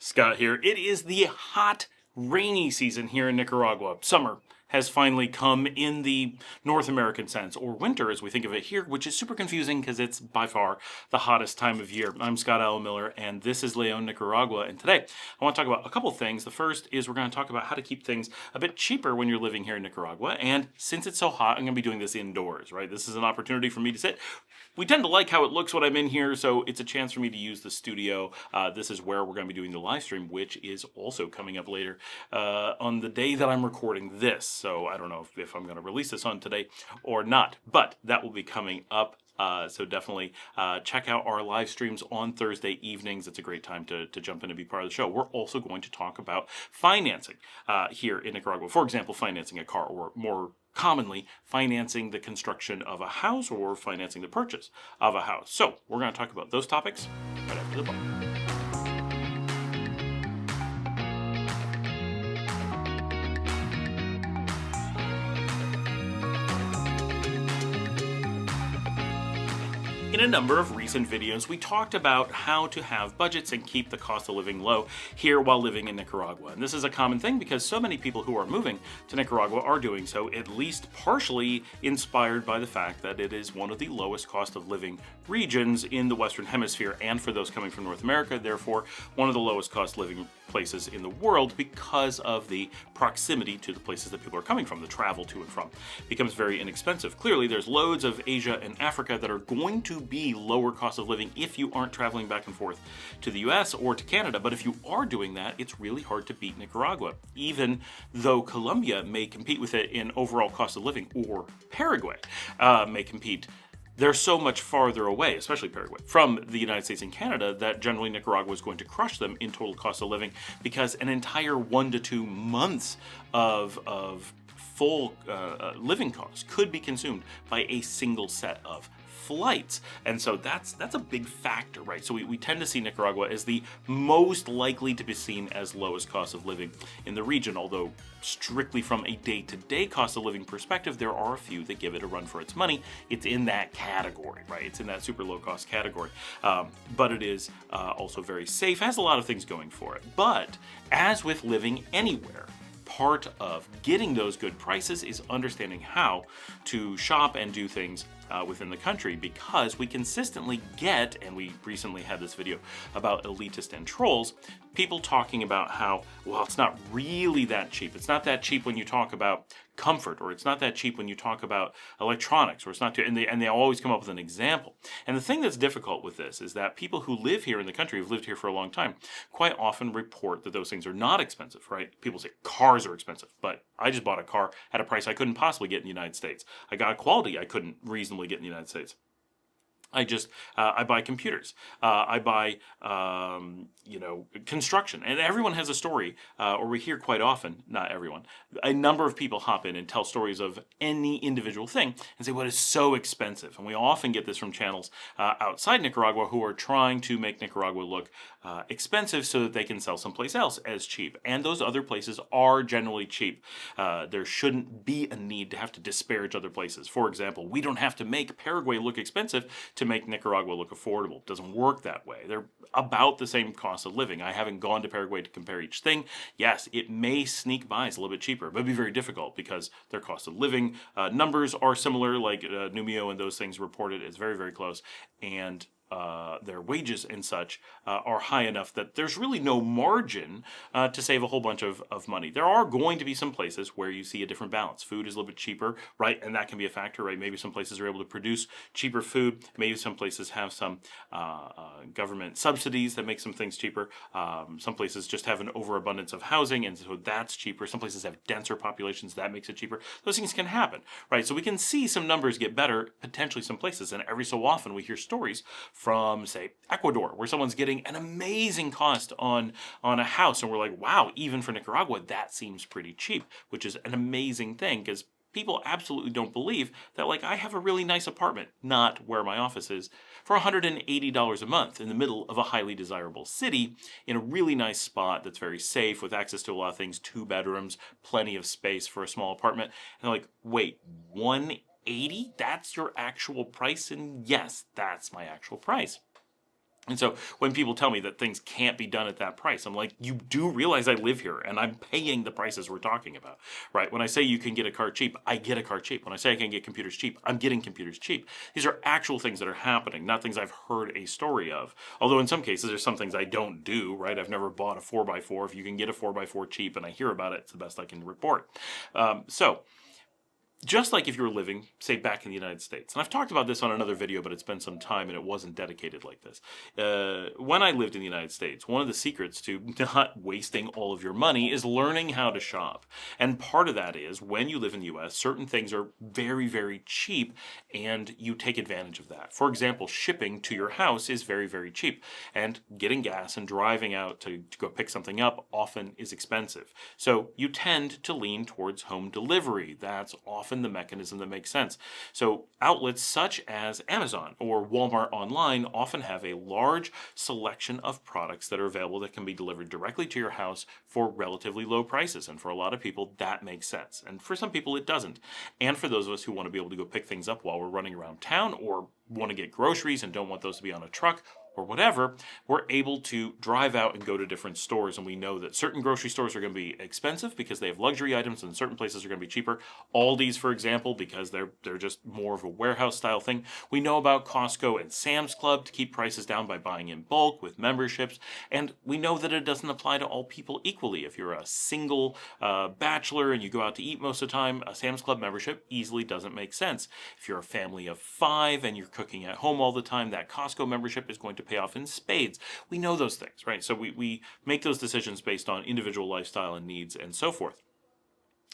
Scott here. It is the hot, rainy season here in Nicaragua. Summer has finally come in the North American sense, or winter as we think of it here, which is super confusing because it's by far the hottest time of year. I'm Scott Allen Miller, and this is Leon, Nicaragua. And today I want to talk about a couple things. The first is we're going to talk about how to keep things a bit cheaper when you're living here in Nicaragua. And since it's so hot, I'm going to be doing this indoors, right? This is an opportunity for me to sit. We tend to like how it looks when I'm in here, so it's a chance for me to use the studio. This is where we're going to be doing the live stream, which is also coming up later on the day that I'm recording this. So I don't know if I'm going to release this on today or not, but that will be coming up. So definitely check out our live streams on Thursday evenings. It's a great time to jump in and be part of the show. We're also going to talk about financing here in Nicaragua. For example, financing a car, or more commonly, financing the construction of a house or financing the purchase of a house. So we're going to talk about those topics right after the break. In a number of recent videos, we talked about how to have budgets and keep the cost of living low here while living in Nicaragua. And this is a common thing because so many people who are moving to Nicaragua are doing so at least partially inspired by the fact that it is one of the lowest cost of living regions in the Western Hemisphere, and for those coming from North America, therefore one of the lowest cost living places in the world because of the proximity to the places that people are coming from. The travel to and from becomes very inexpensive. Clearly, there's loads of Asia and Africa that are going to be lower cost of living if you aren't traveling back and forth to the US or to Canada. But if you are doing that, it's really hard to beat Nicaragua. Even though Colombia may compete with it in overall cost of living, or Paraguay may compete, they're so much farther away, especially Paraguay, from the United States and Canada, that generally Nicaragua is going to crush them in total cost of living, because an entire 1 to 2 months of full living costs could be consumed by a single set of flights. And so that's a big factor, right? So we tend to see Nicaragua as the most likely to be seen as lowest cost of living in the region, although strictly from a day-to-day cost of living perspective, there are a few that give it a run for its money. It's in that category, right? It's in that super low cost category. But it is also very safe, has a lot of things going for it. But as with living anywhere, part of getting those good prices is understanding how to shop and do things within the country, because we consistently get, and we recently had this video about elitist and trolls, people talking about how, well, it's not really that cheap. It's not that cheap when you talk about comfort, or it's not that cheap when you talk about electronics, or it's not too, and they always come up with an example. And the thing that's difficult with this is that people who live here in the country, who've lived here for a long time, quite often report that those things are not expensive, right? People say cars are expensive, but I just bought a car at a price I couldn't possibly get in the United States. I got a quality I couldn't reasonably get in the United States. I buy computers. I buy, construction. And everyone has a story, or we hear quite often, not everyone, a number of people hop in and tell stories of any individual thing and say, what is so expensive? And we often get this from channels outside Nicaragua who are trying to make Nicaragua look expensive so that they can sell someplace else as cheap. And those other places are generally cheap. There shouldn't be a need to have to disparage other places. For example, we don't have to make Paraguay look expensive to make Nicaragua look affordable. It doesn't work that way. They're about the same cost of living. I haven't gone to Paraguay to compare each thing. Yes, it may sneak by as a little bit cheaper, but it'd be very difficult because their cost of living numbers are similar, like Numio and those things reported. It's very, very close. And their wages and such are high enough that there's really no margin to save a whole bunch of money. There are going to be some places where you see a different balance. Food is a little bit cheaper, right? And that can be a factor, right? Maybe some places are able to produce cheaper food. Maybe some places have some government subsidies that make some things cheaper. Some places just have an overabundance of housing, and so that's cheaper. Some places have denser populations, that makes it cheaper. Those things can happen, right? So we can see some numbers get better, potentially some places, and every so often we hear stories from, say, Ecuador, where someone's getting an amazing cost on a house, and we're like, wow, even for Nicaragua, that seems pretty cheap, which is an amazing thing, because people absolutely don't believe that, like, I have a really nice apartment, not where my office is, for $180 a month in the middle of a highly desirable city, in a really nice spot that's very safe, with access to a lot of things, 2 bedrooms, plenty of space for a small apartment. And they're like, wait, 180? That's your actual price? And yes, that's my actual price. And so when people tell me that things can't be done at that price, I'm like, you do realize I live here and I'm paying the prices we're talking about, right? When I say you can get a car cheap, I get a car cheap. When I say I can get computers cheap, I'm getting computers cheap. These are actual things that are happening, not things I've heard a story of. Although in some cases, there's some things I don't do, right? I've never bought a 4x4. If you can get a 4x4 cheap and I hear about it, it's the best I can report. So just like if you were living, say, back in the United States, and I've talked about this on another video, but it's been some time and it wasn't dedicated like this. When I lived in the United States, one of the secrets to not wasting all of your money is learning how to shop. And part of that is when you live in the US, certain things are very, very cheap and you take advantage of that. For example, shipping to your house is very, very cheap. And getting gas and driving out to go pick something up often is expensive. So you tend to lean towards home delivery. That's often the mechanism that makes sense. So outlets such as Amazon or Walmart online often have a large selection of products that are available that can be delivered directly to your house for relatively low prices. And for a lot of people, that makes sense. And for some people, it doesn't. And for those of us who want to be able to go pick things up while we're running around town or want to get groceries and don't want those to be on a truck or whatever, we're able to drive out and go to different stores. And we know that certain grocery stores are going to be expensive because they have luxury items, and certain places are going to be cheaper. Aldi's, for example, because they're just more of a warehouse style thing. We know about Costco and Sam's Club to keep prices down by buying in bulk with memberships. And we know that it doesn't apply to all people equally. If you're a single bachelor and you go out to eat most of the time, a Sam's Club membership easily doesn't make sense. If you're a family of 5 and you're cooking at home all the time, that Costco membership is going to pay off in spades. We know those things, right? So we make those decisions based on individual lifestyle and needs and so forth.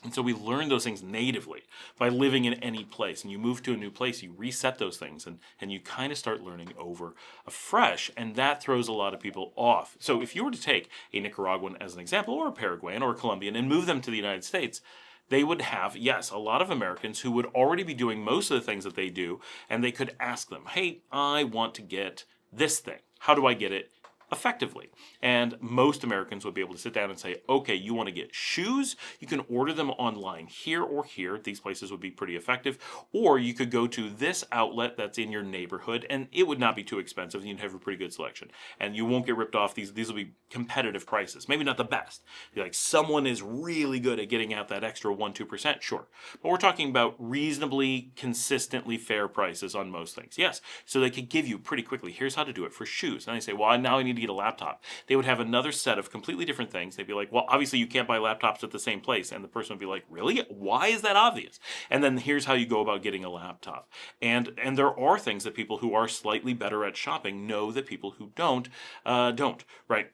And so we learn those things natively by living in any place. And you move to a new place, you reset those things, and you kind of start learning over afresh. And that throws a lot of people off. So if you were to take a Nicaraguan as an example, or a Paraguayan, or a Colombian, and move them to the United States, they would have, yes, a lot of Americans who would already be doing most of the things that they do, and they could ask them, hey, I want to get this thing. How do I get it effectively? And most Americans would be able to sit down and say, okay, you want to get shoes? You can order them online here or here. These places would be pretty effective. Or you could go to this outlet that's in your neighborhood, and it would not be too expensive, and you'd have a pretty good selection. And you won't get ripped off. These will be competitive prices. Maybe not the best. Like someone is really good at getting out that extra 1-2%, sure. But we're talking about reasonably, consistently fair prices on most things. Yes, so they could give you pretty quickly, here's how to do it for shoes. And they say, well, now I need to get a laptop. They would have another set of completely different things. They'd be like, well, obviously you can't buy laptops at the same place. And the person would be like, really? Why is that obvious? And then here's how you go about getting a laptop. And there are things that people who are slightly better at shopping know that people who don't, right?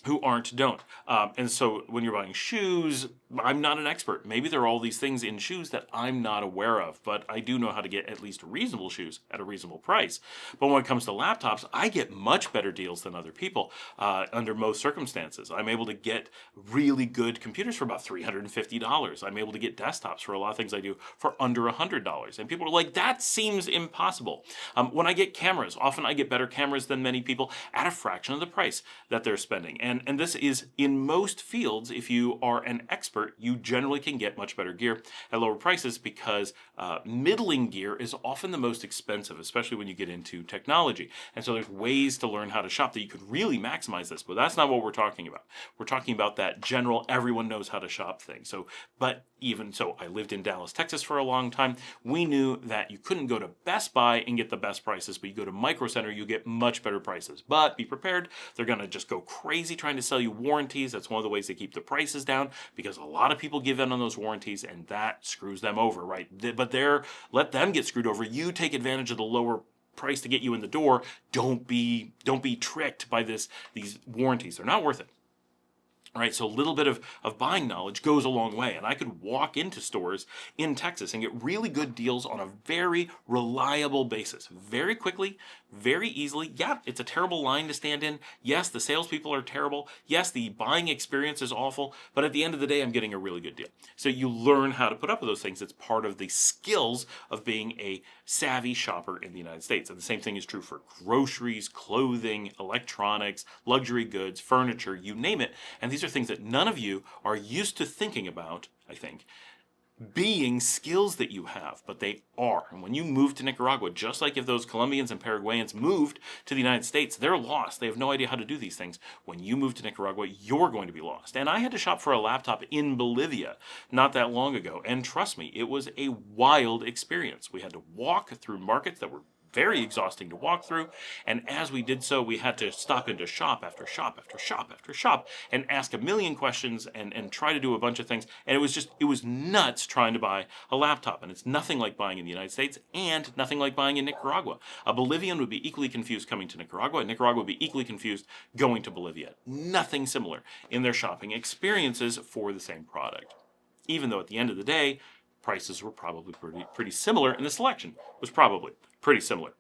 Who aren't, don't. And so when you're buying shoes, I'm not an expert. Maybe there are all these things in shoes that I'm not aware of, but I do know how to get at least reasonable shoes at a reasonable price. But when it comes to laptops, I get much better deals than other people under most circumstances. I'm able to get really good computers for about $350. I'm able to get desktops for a lot of things I do for under $100. And people are like, that seems impossible. When I get cameras, often I get better cameras than many people at a fraction of the price that they're spending. And this is in most fields, if you are an expert, you generally can get much better gear at lower prices because middling gear is often the most expensive, especially when you get into technology. And so there's ways to learn how to shop that you could really maximize this, but that's not what we're talking about. We're talking about that general, everyone knows how to shop thing. So, but even so, I lived in Dallas, Texas for a long time. We knew that you couldn't go to Best Buy and get the best prices, but you go to Micro Center, you get much better prices. But be prepared, they're going to just go crazy trying to sell you warranties. That's one of the ways they keep the prices down because a lot of people give in on those warranties and that screws them over, right? But let them get screwed over. You take advantage of the lower price to get you in the door. Don't be tricked by these warranties. They're not worth it. All right, so a little bit of buying knowledge goes a long way. And I could walk into stores in Texas and get really good deals on a very reliable basis. Very quickly, very easily. Yeah, it's a terrible line to stand in. Yes, the salespeople are terrible. Yes, the buying experience is awful. But at the end of the day, I'm getting a really good deal. So you learn how to put up with those things. It's part of the skills of being a savvy shopper in the United States. And the same thing is true for groceries, clothing, electronics, luxury goods, furniture, you name it. And these are things that none of you are used to thinking about, I think, being skills that you have, but they are. And when you move to Nicaragua, just like if those Colombians and Paraguayans moved to the United States, they're lost. They have no idea how to do these things. When you move to Nicaragua, you're going to be lost. And I had to shop for a laptop in Bolivia not that long ago. And trust me, it was a wild experience. We had to walk through markets that were very exhausting to walk through, and as we did so, we had to stop into shop after shop after shop after shop and ask a million questions and try to do a bunch of things, and it was nuts trying to buy a laptop, and it's nothing like buying in the United States and nothing like buying in Nicaragua. A Bolivian would be equally confused coming to Nicaragua, and Nicaragua would be equally confused going to Bolivia. Nothing similar in their shopping experiences for the same product. Even though at the end of the day, prices were probably pretty similar, and the selection was probably pretty similar.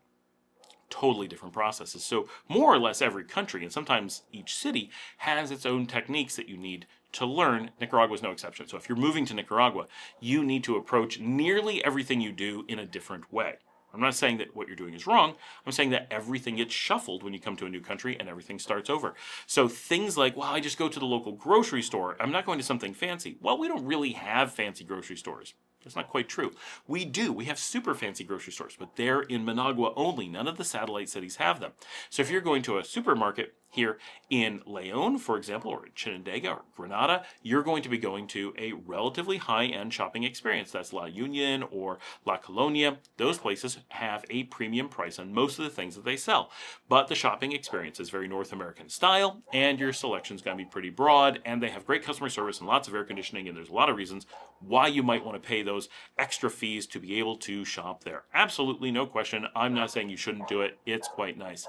Totally different processes. So more or less every country, and sometimes each city, has its own techniques that you need to learn. Nicaragua is no exception. So if you're moving to Nicaragua, you need to approach nearly everything you do in a different way. I'm not saying that what you're doing is wrong. I'm saying that everything gets shuffled when you come to a new country and everything starts over. So things like, well, I just go to the local grocery store. I'm not going to something fancy. Well, we don't really have fancy grocery stores. That's not quite true. We do. We have super fancy grocery stores, but they're in Managua only. None of the satellite cities have them. So if you're going to a supermarket here in León, for example, or in Chinandega or Granada, you're going to be going to a relatively high-end shopping experience. That's La Union or La Colonia. Those places have a premium price on most of the things that they sell. But the shopping experience is very North American style, and your selection is going to be pretty broad, and they have great customer service and lots of air conditioning, and there's a lot of reasons why you might want to pay those extra fees to be able to shop there. Absolutely no question. I'm not saying you shouldn't do it. It's quite nice.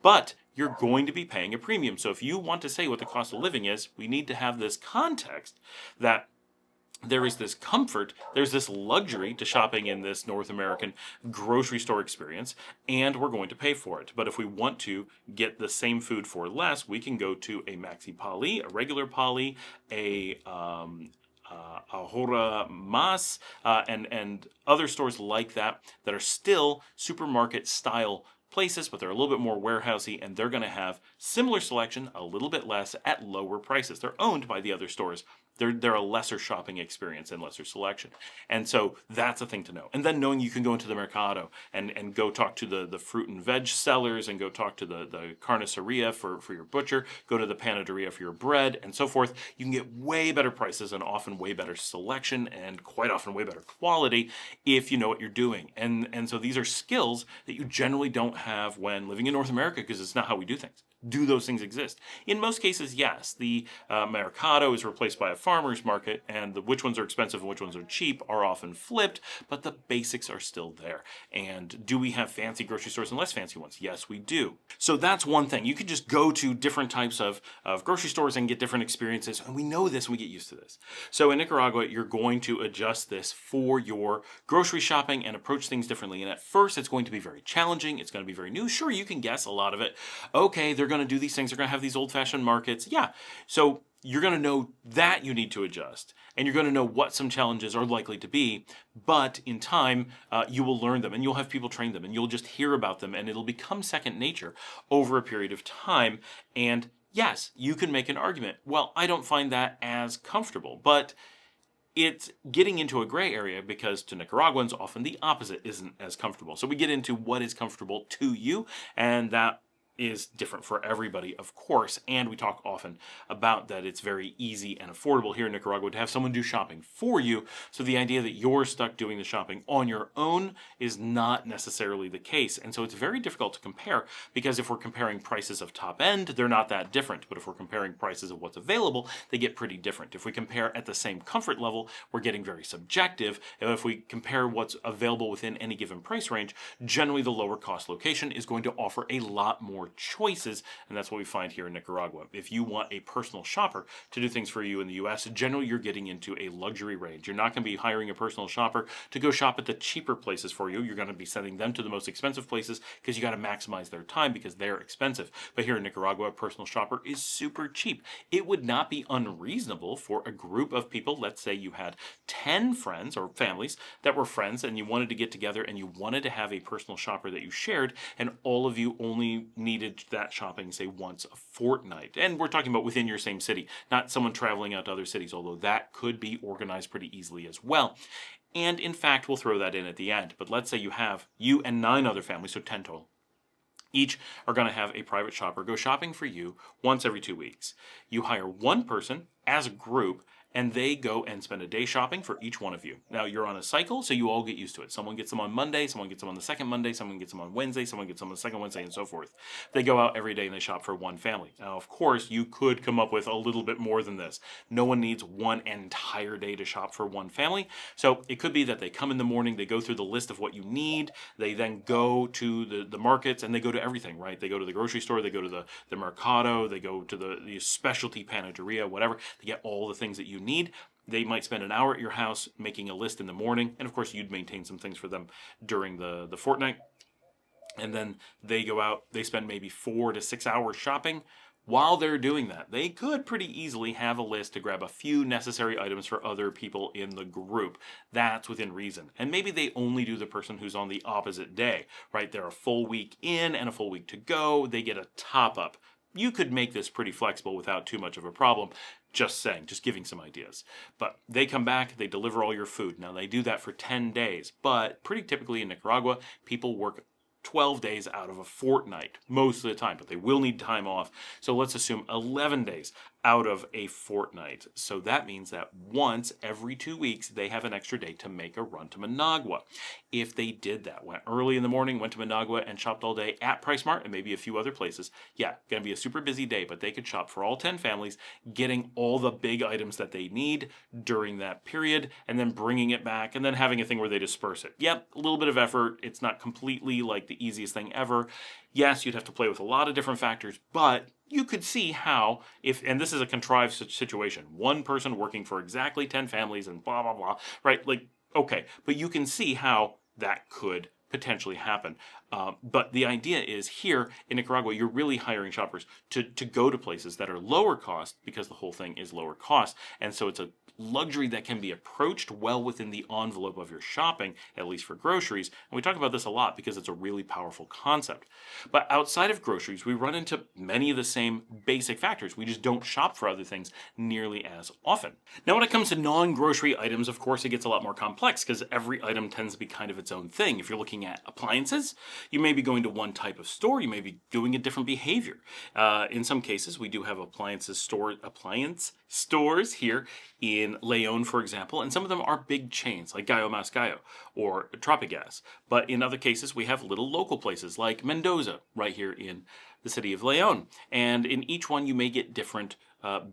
But you're going to be paying a premium. So if you want to say what the cost of living is, we need to have this context that there is this comfort, there's this luxury to shopping in this North American grocery store experience, and we're going to pay for it. But if we want to get the same food for less, we can go to a Maxi Pali, a regular Pali, a Ahora Mas, and other stores like that are still supermarket style places, but they're a little bit more warehousey, and they're going to have similar selection, a little bit less, at lower prices. They're owned by the other stores. They're a lesser shopping experience and lesser selection. And so that's a thing to know. And then knowing you can go into the mercado and go talk to the fruit and veg sellers, and go talk to the carniceria for your butcher, go to the panaderia for your bread, and so forth. You can get way better prices and often way better selection and quite often way better quality if you know what you're doing. And so these are skills that you generally don't have when living in North America, because it's not how we do things. Do those things exist? In most cases, yes. The mercado is replaced by a farmer's market, and which ones are expensive and which ones are cheap are often flipped, but the basics are still there. And do we have fancy grocery stores and less fancy ones? Yes, we do. So that's one thing. You could just go to different types of grocery stores and get different experiences, and we know this and we get used to this. So in Nicaragua, you're going to adjust this for your grocery shopping and approach things differently. And at first, it's going to be very challenging. It's going to be very new. Sure, you can guess a lot of it. Okay, they're going to do these things. They're going to have these old-fashioned markets. Yeah. So you're going to know that you need to adjust, and you're going to know what some challenges are likely to be. But in time, you will learn them, and you'll have people train them, and you'll just hear about them, and it'll become second nature over a period of time. And yes, you can make an argument. Well, I don't find that as comfortable, but it's getting into a gray area, because to Nicaraguans, often the opposite isn't as comfortable. So we get into what is comfortable to you, and that is different for everybody, of course, and we talk often about that it's very easy and affordable here in Nicaragua to have someone do shopping for you. So the idea that you're stuck doing the shopping on your own is not necessarily the case. And so it's very difficult to compare, because if we're comparing prices of top end, they're not that different. But if we're comparing prices of what's available, they get pretty different. If we compare at the same comfort level, we're getting very subjective. And if we compare what's available within any given price range, generally the lower cost location is going to offer a lot more choices, and that's what we find here in Nicaragua. If you want a personal shopper to do things for you in the US, generally you're getting into a luxury range. You're not going to be hiring a personal shopper to go shop at the cheaper places for you. You're going to be sending them to the most expensive places, because you got to maximize their time, because they're expensive. But here in Nicaragua, a personal shopper is super cheap. It would not be unreasonable for a group of people, let's say you had 10 friends or families that were friends, and you wanted to get together and you wanted to have a personal shopper that you shared, and all of you only need needed that shopping, say, once a fortnight. And we're talking about within your same city, not someone traveling out to other cities, although that could be organized pretty easily as well. And in fact, we'll throw that in at the end. But let's say you and 9 other families, so 10 total. Each are going to have a private shopper go shopping for you once every 2 weeks. You hire one person as a group, and they go and spend a day shopping for each one of you. Now, you're on a cycle, so you all get used to it. Someone gets them on Monday, someone gets them on the second Monday, someone gets them on Wednesday, someone gets them on the second Wednesday, and so forth. They go out every day and they shop for one family. Now, of course, you could come up with a little bit more than this. No one needs one entire day to shop for one family. So it could be that they come in the morning, they go through the list of what you need, they then go to the markets, and they go to everything, right? They go to the grocery store, they go to the mercado, they go to the specialty panaderia, whatever. They get all the things that you need. They might spend an hour at your house making a list in the morning, and of course you'd maintain some things for them during the fortnight. And then they go out, they spend maybe 4 to 6 hours shopping. While they're doing that, they could pretty easily have a list to grab a few necessary items for other people in the group. That's within reason. And maybe they only do the person who's on the opposite day, right? They're a full week in and a full week to go. They get a top up. You could make this pretty flexible without too much of a problem. Just saying, just giving some ideas. But they come back, they deliver all your food. Now, they do that for 10 days, but pretty typically in Nicaragua, people work 12 days out of a fortnight most of the time, but they will need time off. So let's assume 11 days out of a fortnight. So that means that once every 2 weeks, they have an extra day to make a run to Managua. If they did that, went early in the morning, went to Managua and shopped all day at PriceSmart and maybe a few other places, yeah, going to be a super busy day, but they could shop for all 10 families, getting all the big items that they need during that period, and then bringing it back, and then having a thing where they disperse it. Yep, a little bit of effort. It's not completely like the easiest thing ever. Yes, you'd have to play with a lot of different factors, but you could see how, and this is a contrived situation, one person working for exactly 10 families and blah, blah, blah, right? Like, okay, but you can see how that could potentially happen. But the idea is here in Nicaragua, you're really hiring shoppers to go to places that are lower cost because the whole thing is lower cost. And so it's a luxury that can be approached well within the envelope of your shopping, at least for groceries. And we talk about this a lot because it's a really powerful concept. But outside of groceries, we run into many of the same basic factors. We just don't shop for other things nearly as often. Now, when it comes to non-grocery items, of course, it gets a lot more complex because every item tends to be kind of its own thing. If you're looking at appliances, you may be going to one type of store, you may be doing a different behavior. In some cases, we do have appliance stores here in Leon, for example, and some of them are big chains like Gallo Mas Gallo or Tropigas. But in other cases, we have little local places like Mendoza right here in the city of Leon. And in each one, you may get different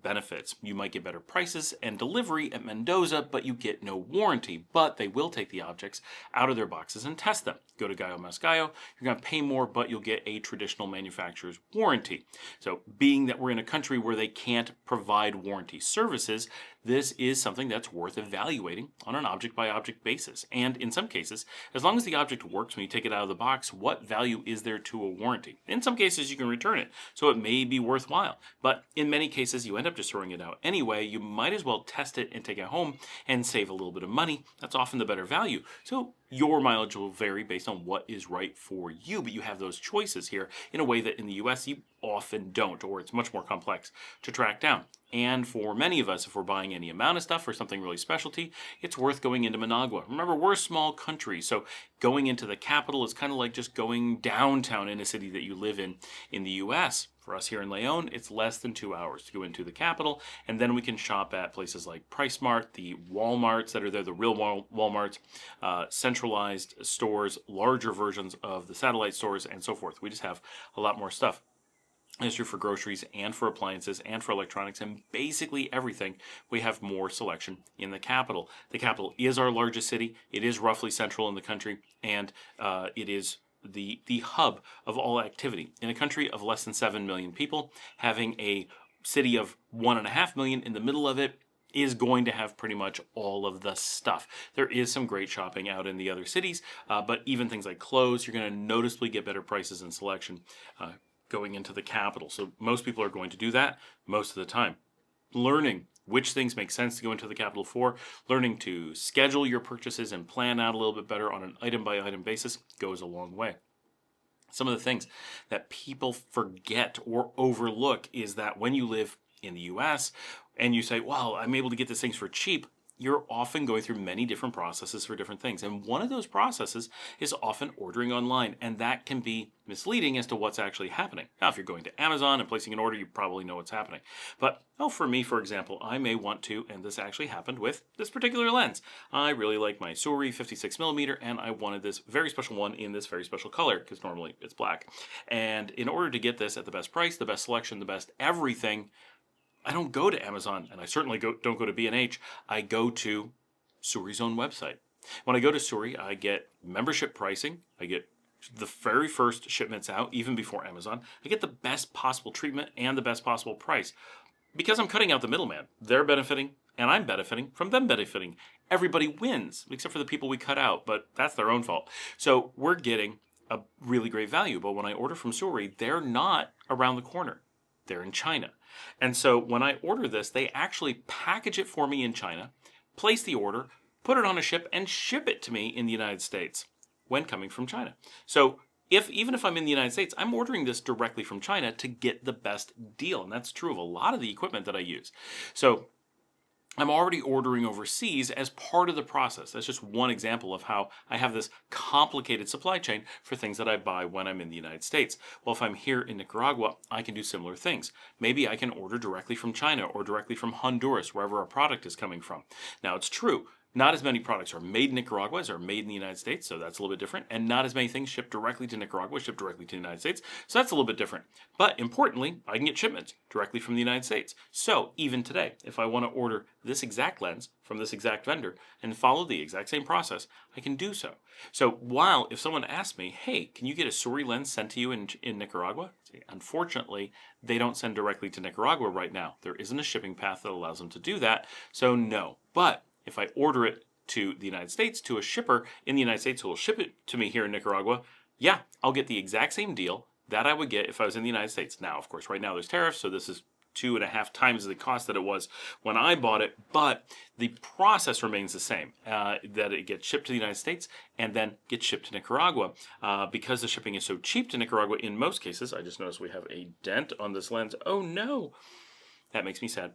benefits. You might get better prices and delivery at Mendoza, but you get no warranty. But they will take the objects out of their boxes and test them. Go to Gallo Mas Gallo, you're going to pay more, but you'll get a traditional manufacturer's warranty. So being that we're in a country where they can't provide warranty services, this is something that's worth evaluating on an object-by-object basis. And in some cases, as long as the object works when you take it out of the box, what value is there to a warranty? In some cases, you can return it, so it may be worthwhile. But in many cases, you end up just throwing it out anyway. You might as well test it and take it home and save a little bit of money. That's often the better value. So your mileage will vary based on what is right for you, but you have those choices here in a way that in the US you often don't, or it's much more complex to track down. And for many of us, if we're buying any amount of stuff or something really specialty, it's worth going into Managua. Remember, we're a small country, so going into the capital is kind of like just going downtown in a city that you live in the US. For us here in Leon, it's less than 2 hours to go into the capital, and then we can shop at places like PriceSmart, the Walmarts that are there, the real Walmarts, centralized stores, larger versions of the satellite stores, and so forth. We just have a lot more stuff. It's true for groceries and for appliances and for electronics and basically everything. We have more selection in the capital. The capital is our largest city. It is roughly central in the country, and it is the hub of all activity. In a country of less than 7 million people, having a city of 1.5 million in the middle of it is going to have pretty much all of the stuff. There is some great shopping out in the other cities, but even things like clothes, you're going to noticeably get better prices and selection going into the capital. So most people are going to do that most of the time. Learning which things make sense to go into the capital for, learning to schedule your purchases and plan out a little bit better on an item-by-item basis goes a long way. Some of the things that people forget or overlook is that when you live in the US and you say, well, I'm able to get these things for cheap, you're often going through many different processes for different things. And one of those processes is often ordering online, and that can be misleading as to what's actually happening. Now, if you're going to Amazon and placing an order, you probably know what's happening. But, for me, for example, I may want to, and this actually happened with this particular lens. I really like my Suri 56mm, and I wanted this very special one in this very special color, because normally it's black. And in order to get this at the best price, the best selection, the best everything, I don't go to Amazon, and I certainly don't go to B&H. I go to Suri's own website. When I go to Suri, I get membership pricing. I get the very first shipments out, even before Amazon. I get the best possible treatment and the best possible price because I'm cutting out the middleman. They're benefiting, and I'm benefiting from them benefiting. Everybody wins, except for the people we cut out, but that's their own fault. So we're getting a really great value. But when I order from Suri, they're not around the corner. They're in China. And so when I order this, they actually package it for me in China, place the order, put it on a ship, and ship it to me in the United States when coming from China. So even if I'm in the United States, I'm ordering this directly from China to get the best deal. And that's true of a lot of the equipment that I use. So I'm already ordering overseas as part of the process. That's just one example of how I have this complicated supply chain for things that I buy when I'm in the United States. Well, if I'm here in Nicaragua, I can do similar things. Maybe I can order directly from China or directly from Honduras, wherever our product is coming from. Now, it's true. Not as many products are made in Nicaragua as are made in the United States, so that's a little bit different. And not as many things shipped directly to Nicaragua shipped directly to the United States, so that's a little bit different. But importantly, I can get shipments directly from the United States. So even today, if I want to order this exact lens from this exact vendor and follow the exact same process, I can do so. So while if someone asks me, hey, can you get a Suri lens sent to you in Nicaragua? Unfortunately, they don't send directly to Nicaragua right now. There isn't a shipping path that allows them to do that, so no. But if I order it to the United States, to a shipper in the United States who will ship it to me here in Nicaragua, yeah, I'll get the exact same deal that I would get if I was in the United States. Now, of course, right now there's tariffs, so this is 2.5 times the cost that it was when I bought it, but the process remains the same, that it gets shipped to the United States and then gets shipped to Nicaragua. Because the shipping is so cheap to Nicaragua in most cases, I just noticed we have a dent on this lens. Oh no, that makes me sad.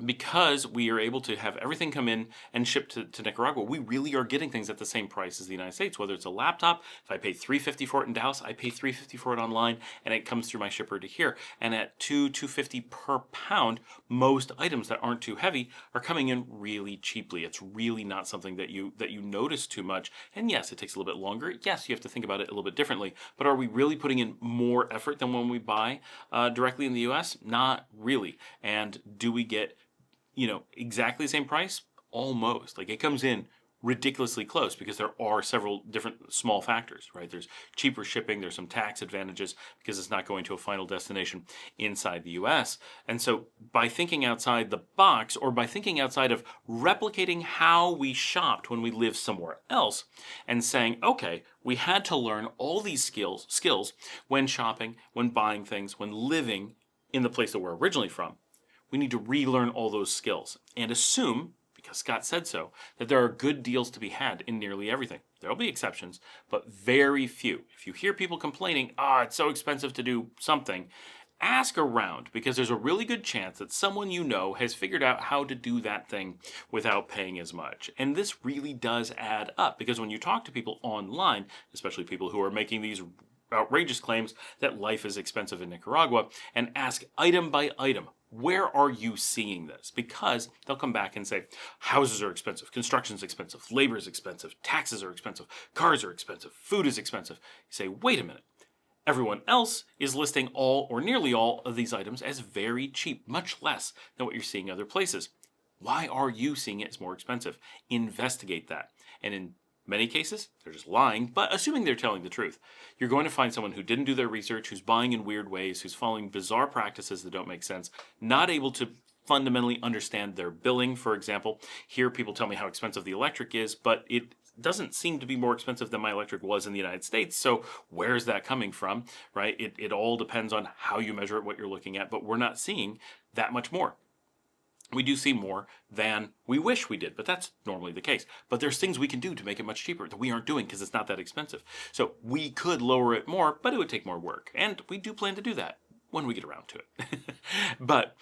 Because we are able to have everything come in and shipped to Nicaragua, we really are getting things at the same price as the United States. Whether it's a laptop, if I pay $350 for it in Dallas, I pay $350 for it online, and it comes through my shipper to here. And at $250 per pound, most items that aren't too heavy are coming in really cheaply. It's really not something that you notice too much. And yes, it takes a little bit longer. Yes, you have to think about it a little bit differently. But are we really putting in more effort than when we buy directly in the U.S.? Not really. And do we get exactly the same price? Almost. Like it comes in ridiculously close because there are several different small factors, right? There's cheaper shipping, there's some tax advantages because it's not going to a final destination inside the US. And so by thinking outside the box or by thinking outside of replicating how we shopped when we lived somewhere else and saying, okay, we had to learn all these skills when shopping, when buying things, when living in the place that we're originally from. We need to relearn all those skills and assume, because Scott said so, that there are good deals to be had in nearly everything. There will be exceptions, but very few. If you hear people complaining, it's so expensive to do something, ask around because there's a really good chance that someone you know has figured out how to do that thing without paying as much. And this really does add up because when you talk to people online, especially people who are making these outrageous claims that life is expensive in Nicaragua, and ask item by item, where are you seeing this? Because they'll come back and say, houses are expensive, construction's expensive, labor is expensive, taxes are expensive, cars are expensive, food is expensive. You say, wait a minute. Everyone else is listing all or nearly all of these items as very cheap, much less than what you're seeing other places. Why are you seeing it as more expensive? Investigate that. And in many cases, they're just lying, but assuming they're telling the truth, you're going to find someone who didn't do their research, who's buying in weird ways, who's following bizarre practices that don't make sense, not able to fundamentally understand their billing, for example. Here, people tell me how expensive the electric is, but it doesn't seem to be more expensive than my electric was in the United States. So where's that coming from, right? It all depends on how you measure it, what you're looking at, but we're not seeing that much more. We do see more than we wish we did, but that's normally the case. But there's things we can do to make it much cheaper that we aren't doing because it's not that expensive. So we could lower it more, but it would take more work. And we do plan to do that when we get around to it. But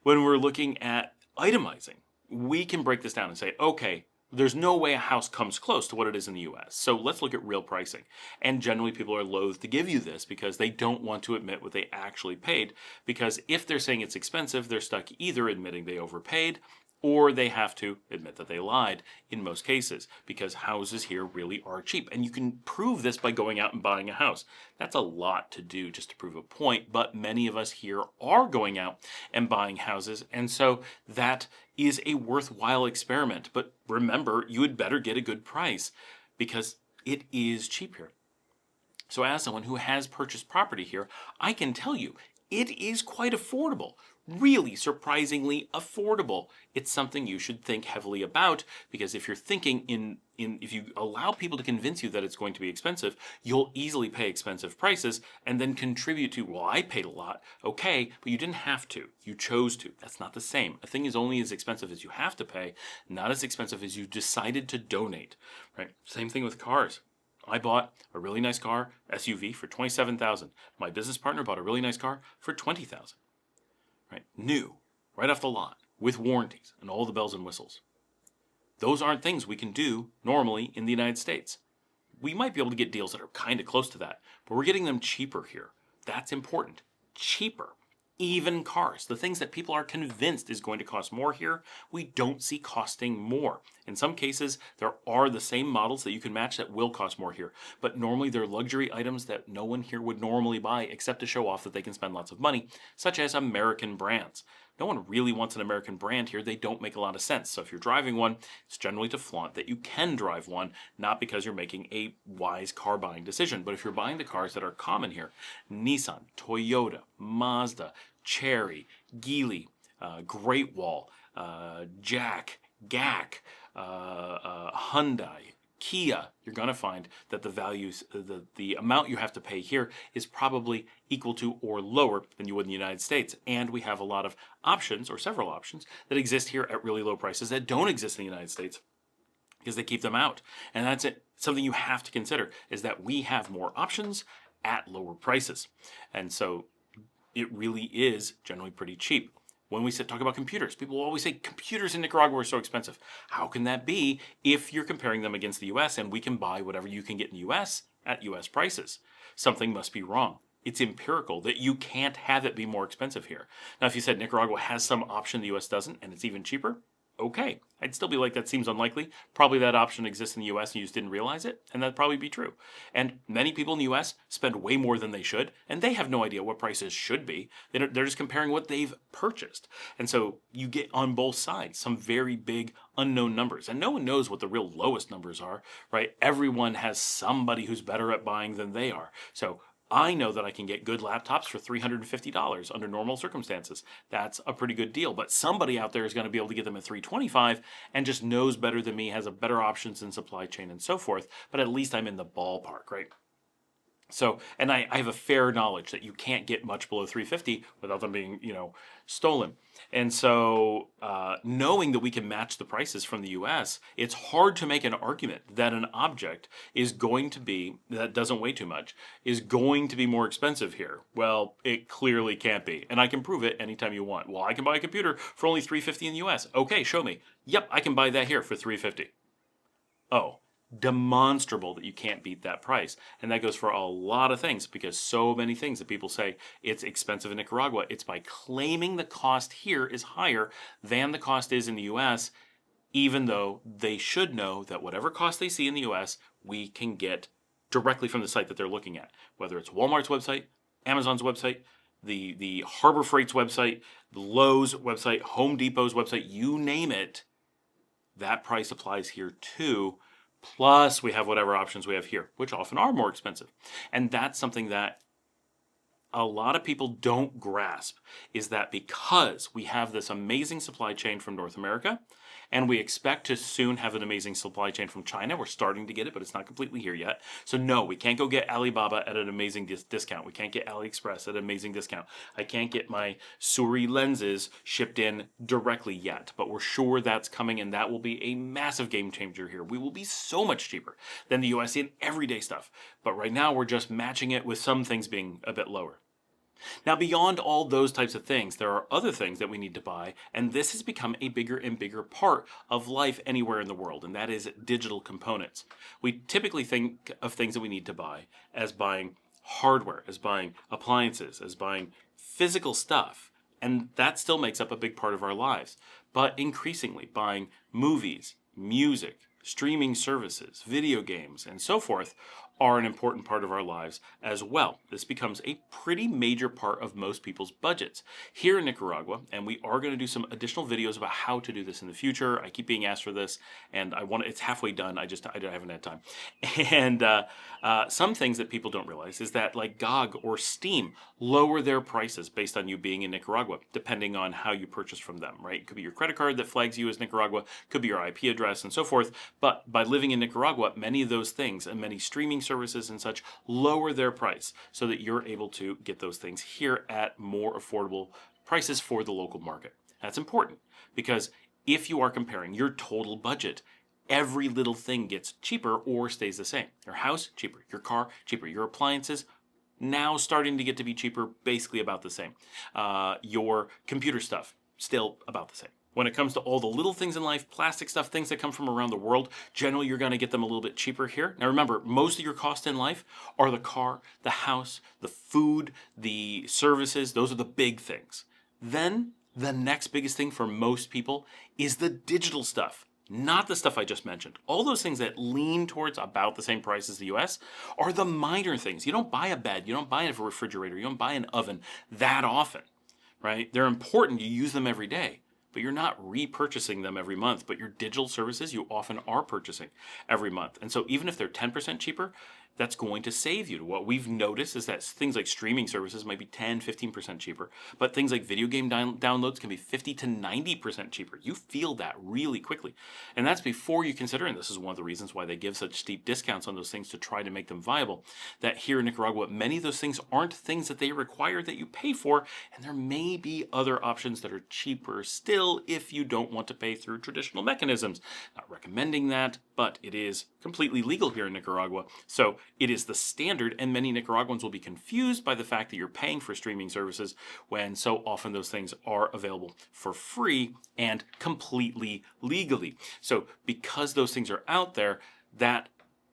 when we're looking at itemizing, we can break this down and say, okay, there's no way a house comes close to what it is in the US. So let's look at real pricing. And generally people are loath to give you this because they don't want to admit what they actually paid. Because if they're saying it's expensive, they're stuck either admitting they overpaid or they have to admit that they lied in most cases because houses here really are cheap. And you can prove this by going out and buying a house. That's a lot to do just to prove a point, but many of us here are going out and buying houses. And so that is a worthwhile experiment. But remember, you had better get a good price because it is cheap here. So as someone who has purchased property here, I can tell you it is quite affordable. Really surprisingly affordable. It's something you should think heavily about because if you're thinking if you allow people to convince you that it's going to be expensive, you'll easily pay expensive prices and then contribute to, well, I paid a lot. Okay, but you didn't have to. You chose to. That's not the same. A thing is only as expensive as you have to pay, not as expensive as you decided to donate, right? Same thing with cars. I bought a really nice car, SUV, for $27,000. My business partner bought a really nice car for $20,000. Right? New, right off the lot, with warranties and all the bells and whistles. Those aren't things we can do normally in the United States. We might be able to get deals that are kind of close to that, but we're getting them cheaper here. That's important. Cheaper. Even cars, the things that people are convinced is going to cost more here, we don't see costing more. In some cases, there are the same models that you can match that will cost more here, but normally they're luxury items that no one here would normally buy except to show off that they can spend lots of money, such as American brands. No one really wants an American brand here. They don't make a lot of sense. So if you're driving one, it's generally to flaunt that you can drive one, not because you're making a wise car buying decision. But if you're buying the cars that are common here, Nissan, Toyota, Mazda, Chery, Geely, Great Wall, Jack, GAC, Hyundai, Kia, you're going to find that the values, the amount you have to pay here is probably equal to or lower than you would in the United States. And we have a lot of options, or several options, that exist here at really low prices that don't exist in the United States because they keep them out. And that's it. Something you have to consider is that we have more options at lower prices. And so it really is generally pretty cheap. When we talk about computers, people will always say computers in Nicaragua are so expensive. How can that be if you're comparing them against the US and we can buy whatever you can get in the US at US prices? Something must be wrong. It's empirical that you can't have it be more expensive here. Now, if you said Nicaragua has some option the US doesn't and it's even cheaper, okay. I'd still be like, that seems unlikely. Probably that option exists in the US and you just didn't realize it, and that'd probably be true. And many people in the US spend way more than they should, and they have no idea what prices should be. They're just comparing what they've purchased. And so you get on both sides some very big unknown numbers, and no one knows what the real lowest numbers are, right? Everyone has somebody who's better at buying than they are. So I know that I can get good laptops for $350 under normal circumstances. That's a pretty good deal. But somebody out there is going to be able to get them at $325 and just knows better than me, has a better options in supply chain and so forth. But at least I'm in the ballpark, right? So, and I have a fair knowledge that you can't get much below $350 without them being, stolen. And so, knowing that we can match the prices from the US, it's hard to make an argument that an object is going to be, that doesn't weigh too much, is going to be more expensive here. Well, it clearly can't be. And I can prove it anytime you want. Well, I can buy a computer for only $350 in the US. Okay, show me. Yep, I can buy that here for $350. Oh. Demonstrable that you can't beat that price. And that goes for a lot of things, because so many things that people say it's expensive in Nicaragua, it's by claiming the cost here is higher than the cost is in the US, even though they should know that whatever cost they see in the US, we can get directly from the site that they're looking at. Whether it's Walmart's website, Amazon's website, the Harbor Freight's website, the Lowe's website, Home Depot's website, you name it, that price applies here too. Plus, we have whatever options we have here, which often are more expensive. And that's something that a lot of people don't grasp is that because we have this amazing supply chain from North America, and we expect to soon have an amazing supply chain from China. We're starting to get it, but it's not completely here yet. So no, we can't go get Alibaba at an amazing discount. We can't get AliExpress at an amazing discount. I can't get my Suri lenses shipped in directly yet, but we're sure that's coming, and that will be a massive game changer here. We will be so much cheaper than the US in everyday stuff. But right now, we're just matching it with some things being a bit lower. Now, beyond all those types of things, there are other things that we need to buy, and this has become a bigger and bigger part of life anywhere in the world, and that is digital components. We typically think of things that we need to buy as buying hardware, as buying appliances, as buying physical stuff, and that still makes up a big part of our lives. But increasingly, buying movies, music, streaming services, video games, and so forth are an important part of our lives as well. This becomes a pretty major part of most people's budgets here in Nicaragua, and we are going to do some additional videos about how to do this in the future. I keep being asked for this, and it's halfway done. I haven't had time. And some things that people don't realize is that like GOG or Steam lower their prices based on you being in Nicaragua, depending on how you purchase from them, right? It could be your credit card that flags you as Nicaragua, could be your IP address and so forth. But by living in Nicaragua, many of those things and many streaming services and such lower their price so that you're able to get those things here at more affordable prices for the local market. That's important because if you are comparing your total budget, every little thing gets cheaper or stays the same. Your house, cheaper. Your car, cheaper. Your appliances, now starting to get to be cheaper, basically about the same. Your computer stuff, still about the same. When it comes to all the little things in life, plastic stuff, things that come from around the world, generally you're going to get them a little bit cheaper here. Now remember, most of your costs in life are the car, the house, the food, the services. Those are the big things. Then the next biggest thing for most people is the digital stuff. Not the stuff I just mentioned. All those things that lean towards about the same price as the US are the minor things. You don't buy a bed, you don't buy a refrigerator, you don't buy an oven that often, right? They're important, you use them every day, but you're not repurchasing them every month. But your digital services, you often are purchasing every month. And so even if they're 10% cheaper, that's going to save you. What we've noticed is that things like streaming services might be 10, 15% cheaper, but things like video game downloads can be 50 to 90% cheaper. You feel that really quickly. And that's before you consider, and this is one of the reasons why they give such steep discounts on those things to try to make them viable, that here in Nicaragua, many of those things aren't things that they require that you pay for, and there may be other options that are cheaper still if you don't want to pay through traditional mechanisms. Not recommending that, but it is completely legal here in Nicaragua. So it is the standard, and many Nicaraguans will be confused by the fact that you're paying for streaming services when so often those things are available for free and completely legally. So because those things are out there, that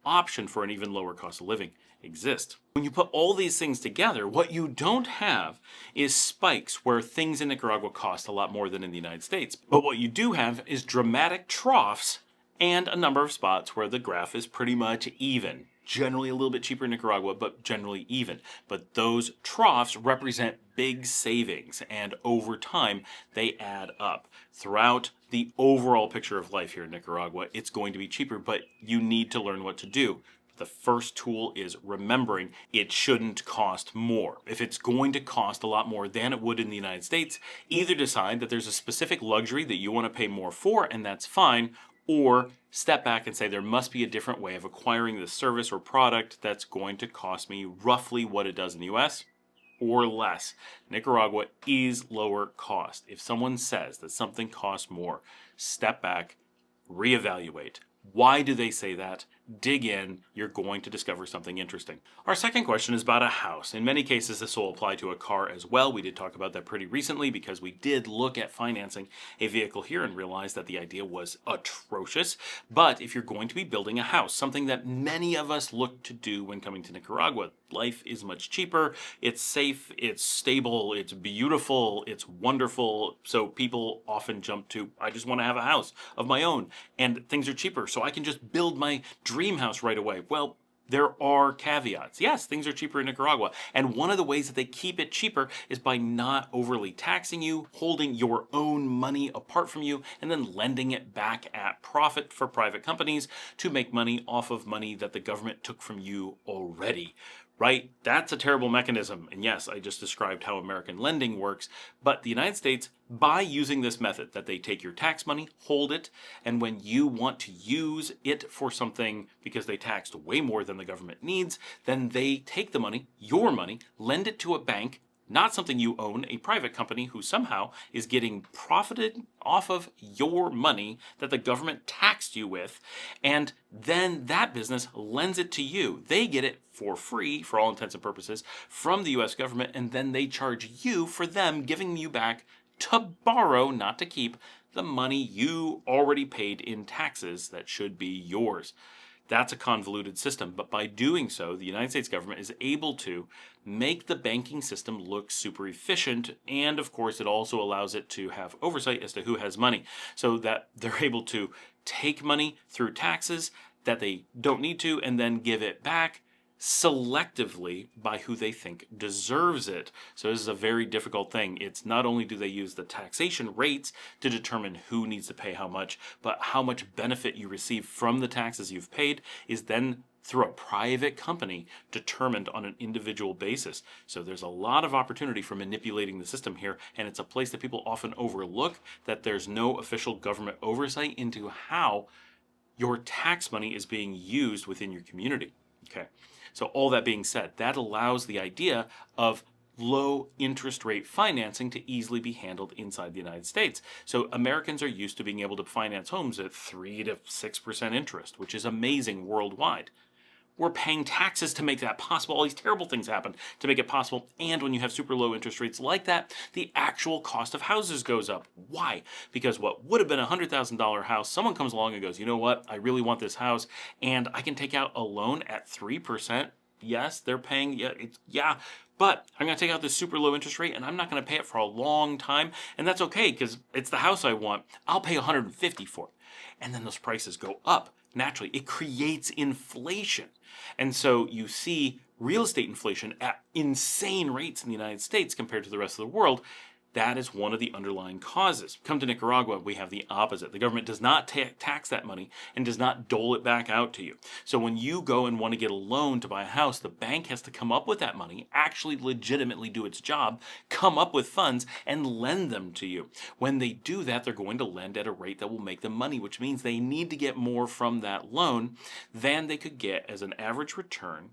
option for an even lower cost of living exists. When you put all these things together, what you don't have is spikes where things in Nicaragua cost a lot more than in the United States. But what you do have is dramatic troughs and a number of spots where the graph is pretty much even. Generally a little bit cheaper in Nicaragua, but generally even. But those troughs represent big savings, and over time, they add up. Throughout the overall picture of life here in Nicaragua, it's going to be cheaper, but you need to learn what to do. The first tool is remembering it shouldn't cost more. If it's going to cost a lot more than it would in the United States, either decide that there's a specific luxury that you want to pay more for, and that's fine, or step back and say there must be a different way of acquiring the service or product that's going to cost me roughly what it does in the US or less. Nicaragua is lower cost. If someone says that something costs more, step back, reevaluate. Why do they say that? Dig in, you're going to discover something interesting. Our second question is about a house. In many cases, this will apply to a car as well. We did talk about that pretty recently because we did look at financing a vehicle here and realized that the idea was atrocious. But if you're going to be building a house, something that many of us look to do when coming to Nicaragua, life is much cheaper, it's safe, it's stable, it's beautiful, it's wonderful. So people often jump to, I just want to have a house of my own and things are cheaper, so I can just build my dream house right away. Well, there are caveats. Yes, things are cheaper in Nicaragua. And one of the ways that they keep it cheaper is by not overly taxing you, holding your own money apart from you, and then lending it back at profit for private companies to make money off of money that the government took from you already. right? That's a terrible mechanism. And yes, I just described how American lending works. But the United States, by using this method, that they take your tax money, hold it, and when you want to use it for something because they taxed way more than the government needs, then they take the money, your money, lend it to a bank, not something you own, a private company who somehow is getting profited off of your money that the government taxed you with, and then that business lends it to you. They get it for free, for all intents and purposes, from the US government, and then they charge you for them giving you back to borrow, not to keep, the money you already paid in taxes that should be yours. That's a convoluted system, but by doing so, the United States government is able to make the banking system look super efficient, and of course, it also allows it to have oversight as to who has money, so that they're able to take money through taxes that they don't need to, and then give it back selectively by who they think deserves it. So this is a very difficult thing. It's not only do they use the taxation rates to determine who needs to pay how much, but how much benefit you receive from the taxes you've paid is then through a private company determined on an individual basis. So there's a lot of opportunity for manipulating the system here, and it's a place that people often overlook, that there's no official government oversight into how your tax money is being used within your community. Okay. So all that being said, that allows the idea of low interest rate financing to easily be handled inside the United States. So Americans are used to being able to finance homes at 3 to 6% interest, which is amazing worldwide. We're paying taxes to make that possible. All these terrible things happen to make it possible. And when you have super low interest rates like that, the actual cost of houses goes up. Why? Because what would have been a $100,000 house, someone comes along and goes, you know what? I really want this house, and I can take out a loan at 3%. Yes, they're paying. But I'm going to take out this super low interest rate, and I'm not going to pay it for a long time. And that's okay, because it's the house I want. I'll pay $150,000 for it. And then those prices go up. Naturally, it creates inflation. And so you see real estate inflation at insane rates in the United States compared to the rest of the world. That is one of the underlying causes. Come to Nicaragua, we have the opposite. The government does not tax that money and does not dole it back out to you. So when you go and want to get a loan to buy a house, the bank has to come up with that money, actually legitimately do its job, come up with funds, and lend them to you. When they do that, they're going to lend at a rate that will make them money, which means they need to get more from that loan than they could get as an average return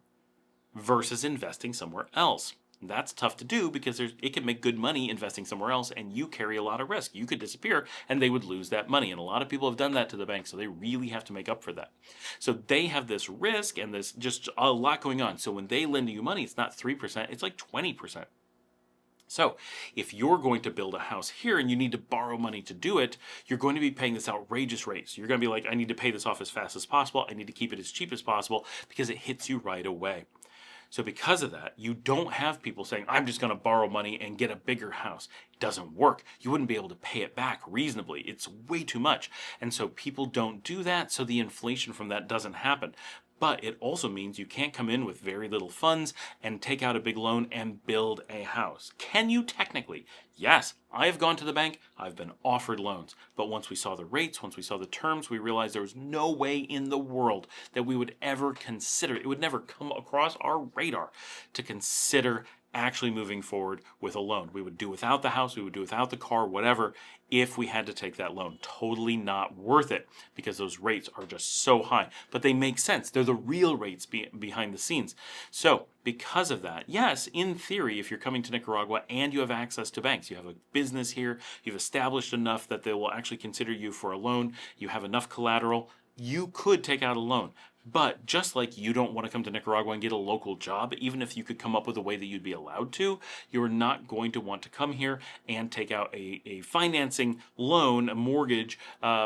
versus investing somewhere else. That's tough to do because it can make good money investing somewhere else, and you carry a lot of risk. You could disappear and they would lose that money. And a lot of people have done that to the bank, so they really have to make up for that. So they have this risk and this just a lot going on. So when they lend you money, it's not 3%, it's like 20%. So if you're going to build a house here and you need to borrow money to do it, you're going to be paying this outrageous rate. So you're going to be like, I need to pay this off as fast as possible. I need to keep it as cheap as possible because it hits you right away. So because of that, you don't have people saying, I'm just going to borrow money and get a bigger house. It doesn't work. You wouldn't be able to pay it back reasonably. It's way too much. And so people don't do that, so the inflation from that doesn't happen. But it also means you can't come in with very little funds and take out a big loan and build a house. Can you technically? Yes, I have gone to the bank, I've been offered loans. But once we saw the rates, once we saw the terms, we realized there was no way in the world that we would ever consider, it would never come across our radar to consider actually moving forward with a loan. We would do without the house, we would do without the car, whatever, if we had to take that loan. Totally not worth it because those rates are just so high. But they make sense. They're the real rates behind the scenes. So because of that, yes, in theory, if you're coming to Nicaragua and you have access to banks, you have a business here, you've established enough that they will actually consider you for a loan, you have enough collateral, you could take out a loan. But just like you don't want to come to Nicaragua and get a local job, even if you could come up with a way that you'd be allowed to, you're not going to want to come here and take out a financing loan, a mortgage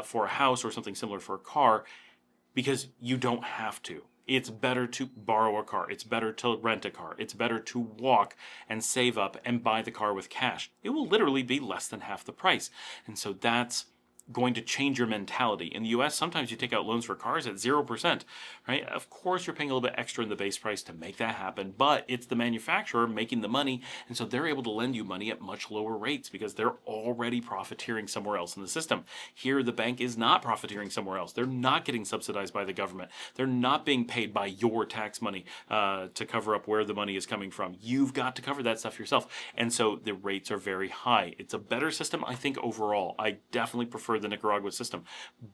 for a house or something similar for a car, because you don't have to. It's better to borrow a car. It's better to rent a car. It's better to walk and save up and buy the car with cash. It will literally be less than half the price. And so that's going to change your mentality. In the US, sometimes you take out loans for cars at 0%, right? Of course, you're paying a little bit extra in the base price to make that happen, but it's the manufacturer making the money, and so they're able to lend you money at much lower rates because they're already profiteering somewhere else in the system. Here, the bank is not profiteering somewhere else. They're not getting subsidized by the government. They're not being paid by your tax money to cover up where the money is coming from. You've got to cover that stuff yourself, and so the rates are very high. It's a better system, I think, overall. I definitely prefer the Nicaragua system,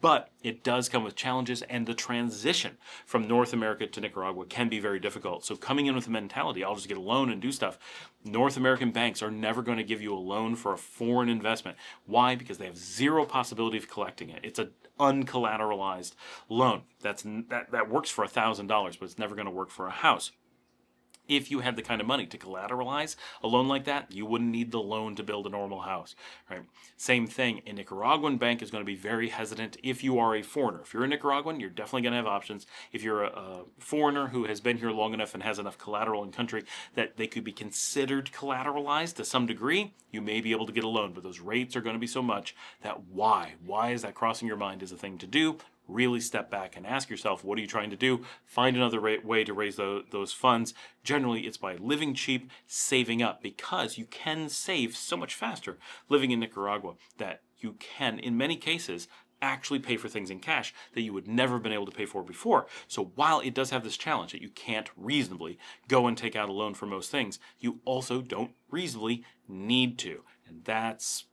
but it does come with challenges, and the transition from North America to Nicaragua can be very difficult. So coming in with the mentality, I'll just get a loan and do stuff. North American banks are never going to give you a loan for a foreign investment. Why? Because they have zero possibility of collecting it. It's an uncollateralized loan. That works for $1,000, but it's never going to work for a house. If you had the kind of money to collateralize a loan like that, you wouldn't need the loan to build a normal house, right? Same thing, a Nicaraguan bank is going to be very hesitant if you are a foreigner. If you're a Nicaraguan, you're definitely going to have options. If you're a foreigner who has been here long enough and has enough collateral in country that they could be considered collateralized to some degree, you may be able to get a loan, but those rates are going to be so much that why is that crossing your mind is a thing to do. Really step back and ask yourself, what are you trying to do? Find another way to raise those funds. Generally, it's by living cheap, saving up, because you can save so much faster living in Nicaragua that you can, in many cases, actually pay for things in cash that you would never have been able to pay for before. So while it does have this challenge that you can't reasonably go and take out a loan for most things, you also don't reasonably need to. And that's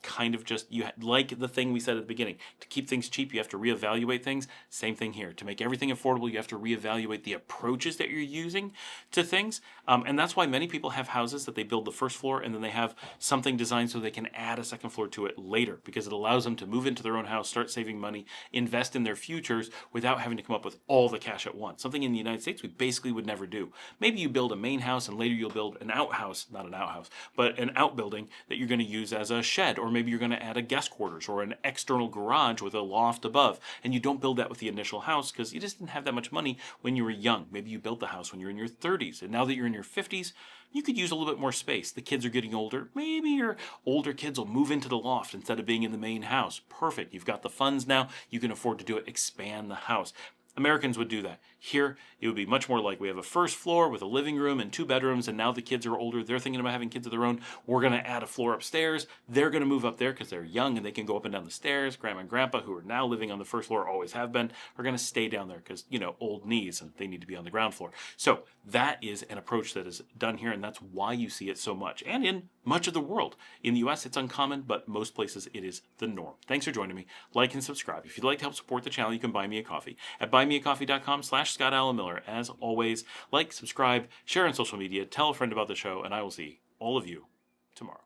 kind of just, like the thing we said at the beginning, to keep things cheap, you have to reevaluate things. Same thing here. To make everything affordable, you have to reevaluate the approaches that you're using to things. And that's why many people have houses that they build the first floor and then they have something designed so they can add a second floor to it later, because it allows them to move into their own house, start saving money, invest in their futures without having to come up with all the cash at once. Something in the United States we basically would never do. Maybe you build a main house and later you'll build an outhouse, not an outhouse, but an outbuilding that you're going to use as a shed, or maybe you're going to add a guest quarters or an external garage with a loft above, and you don't build that with the initial house because you just didn't have that much money when you were young. Maybe you built the house when you're in your 30s, and now that you're in your 50s, you could use a little bit more space. The kids are getting older. Maybe your older kids will move into the loft instead of being in the main house. Perfect. You've got the funds now. You can afford to do it. Expand the house. Americans would do that. Here, it would be much more like we have a first floor with a living room and 2 bedrooms, and now the kids are older. They're thinking about having kids of their own. We're going to add a floor upstairs. They're going to move up there because they're young and they can go up and down the stairs. Grandma and grandpa, who are now living on the first floor, always have been, are going to stay down there because, old knees, and they need to be on the ground floor. So that is an approach that is done here, and that's why you see it so much. And in much of the world. In the US, it's uncommon, but most places it is the norm. Thanks for joining me. Like and subscribe. If you'd like to help support the channel, you can buy me a coffee at buymeacoffee.com/ScottAlanMiller. As always, like, subscribe, share on social media, tell a friend about the show, and I will see all of you tomorrow.